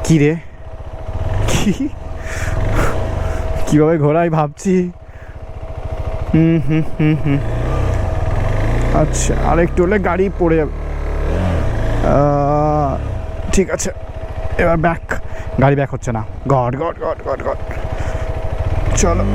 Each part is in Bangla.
কি রে, কি কিভাবে ঘোরাই ভাবছি। আচ্ছা, আর একটু হলে গাড়ি পড়ে যাবে। ঠিক আছে, এবার ব্যাক। গাড়ি ব্যাক হচ্ছে না। God god god god god. চলো।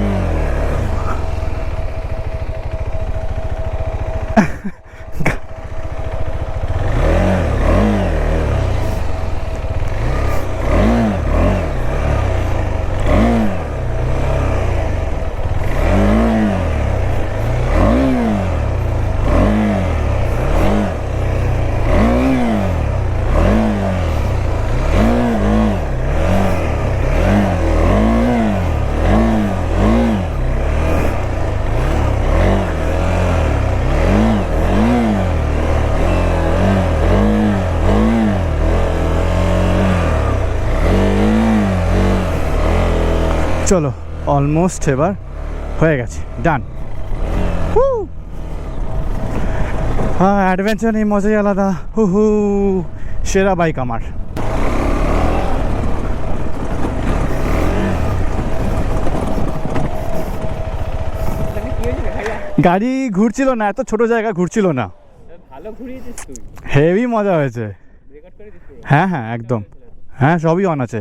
চলো, অলমোস্ট এবার হয়ে গেছে, ডান। হ্যাঁ, অ্যাডভেঞ্চার নেই, মজাই আলাদা। হু, সেরা বাইক আমার। গাড়ি ঘুরছিল না, এত ছোট জায়গা ঘুরছিল না। ভালো ঘুরিয়েছিস তুই, হেভি মজা হয়েছে। রেকর্ড করে দিস। হ্যাঁ হ্যাঁ, একদম। হ্যাঁ, সবই অন আছে।